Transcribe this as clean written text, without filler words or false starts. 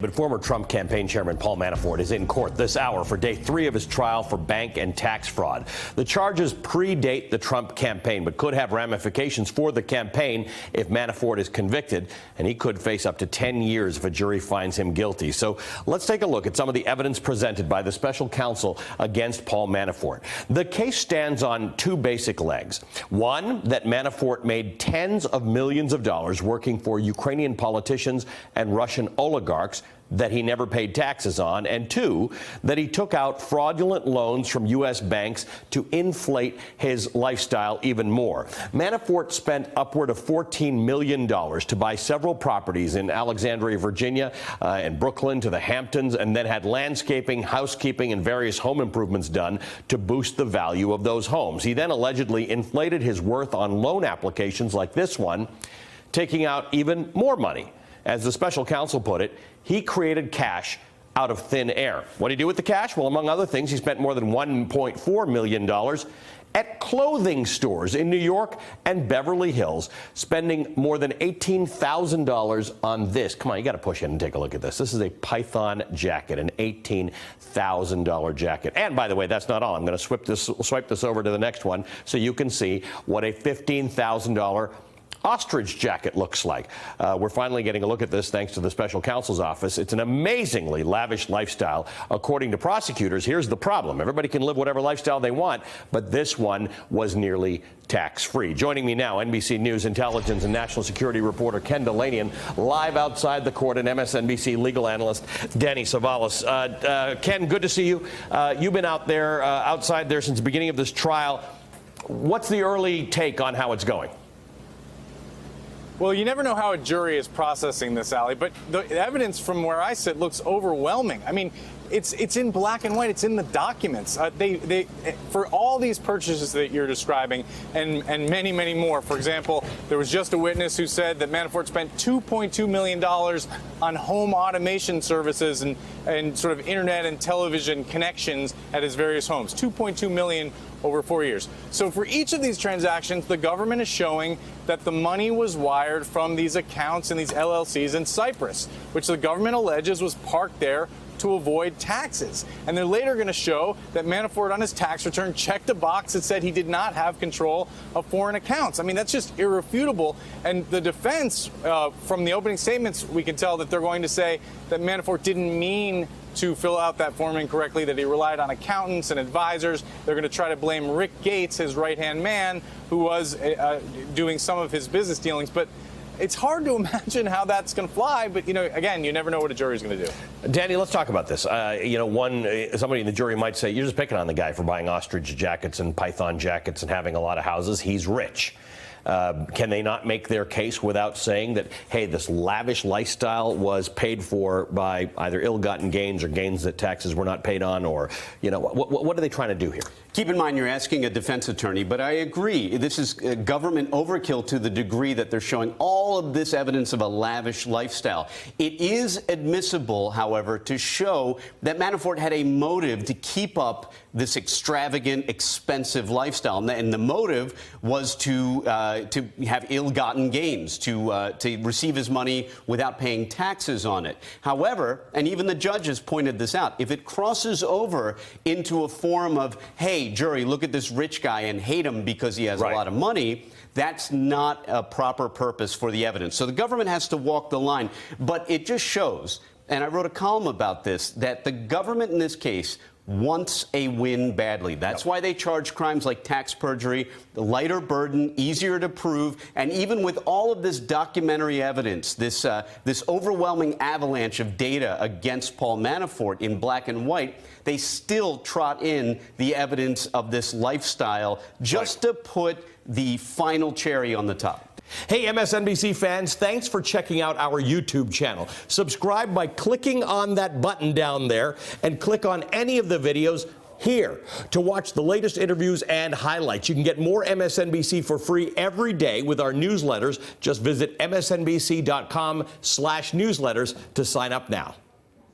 But former Trump campaign chairman Paul Manafort is in court this hour for day 3 of his trial for bank and tax fraud. The charges predate the Trump campaign, but could have ramifications for the campaign if Manafort is convicted, and he could face up to 10 years if a jury finds him guilty. So let's take a look at some of the evidence presented by the special counsel against Paul Manafort. The case stands on 2 basic legs. One, that Manafort made tens of millions of dollars working for Ukrainian politicians and Russian oligarchs that he never paid taxes on, and 2, that he took out fraudulent loans from U.S. banks to inflate his lifestyle even more. Manafort spent upward of $14 million to buy several properties in Alexandria, Virginia, and Brooklyn to the Hamptons, and then had landscaping, housekeeping, and various home improvements done to boost the value of those homes. He then allegedly inflated his worth on loan applications like this one, taking out even more money. As the special counsel put it, he created cash out of thin air. What did he do with the cash? Well, among other things, he spent more than $1.4 million at clothing stores in New York and Beverly Hills, spending more than $18,000 on this. Come on, you got to push in and take a look at this. This is a Python jacket, an $18,000 jacket. And by the way, that's not all. I'm going to swipe this over to the next one so you can see what a $15,000 ostrich jacket looks like. We're finally getting a look at this thanks to the special counsel's office. It's an amazingly lavish lifestyle. According to prosecutors, here's the problem. Everybody can live whatever lifestyle they want, but this one was nearly tax-free. Joining me now, NBC News intelligence and national security reporter Ken Dilanian, live outside the court, and MSNBC legal analyst Danny Savalas. Ken, good to see you. You've been out there, outside there since the beginning of this trial. What's the early take on how it's going? Well, you never know how a jury is processing this, Ali, but the evidence from where I sit looks overwhelming. I mean, it's in black and white. It's in the documents. They for all these purchases that you're describing and many, many more. For example, there was just a witness who said that Manafort spent $2.2 million on home automation services and sort of internet and television connections at his various homes. $2.2 million over 4 years. So for each of these transactions, the government is showing that the money was wired from these accounts and these LLCs in Cyprus, which the government alleges was parked there to avoid taxes. And they're later going to show that Manafort on his tax return checked a box that said he did not have control of foreign accounts. I mean, that's just irrefutable. And the defense, from the opening statements, we can tell that they're going to say that Manafort didn't mean to fill out that form incorrectly, that he relied on accountants and advisors. They're going to try to blame Rick Gates, his right-hand man, who was doing some of his business dealings. But it's hard to imagine how that's going to fly, but, you know, again, you never know what a jury's going to do. Danny, let's talk about this. Somebody in the jury might say, you're just picking on the guy for buying ostrich jackets and python jackets and having a lot of houses. He's rich. Can they not make their case without saying that, hey, this lavish lifestyle was paid for by either ill-gotten gains or gains that taxes were not paid on, or, you know, what are they trying to do here? Keep in mind, you're asking a defense attorney, but I agree. This is government overkill to the degree that they're showing all of this evidence of a lavish lifestyle. It is admissible, however, to show that Manafort had a motive to keep up this extravagant, expensive lifestyle, and the motive was to have ill-gotten gains, to receive his money without paying taxes on it. However, and even the judges pointed this out, if it crosses over into a form of, hey, jury, look at this rich guy and hate him because he has a lot of money, that's not a proper purpose for the evidence. So the government has to walk the line. But it just shows, and I wrote a column about this, that the government in this case wants a win badly. That's why they charge crimes like tax perjury, the lighter burden, easier to prove, and even with all of this documentary evidence, this overwhelming avalanche of data against Paul Manafort in black and white, they still trot in the evidence of this lifestyle just to put the final cherry on the top. Hey, MSNBC fans, thanks for checking out our YouTube channel. Subscribe by clicking on that button down there and click on any of the videos here to watch the latest interviews and highlights. You can get more MSNBC for free every day with our newsletters. Just visit msnbc.com/newsletters to sign up now.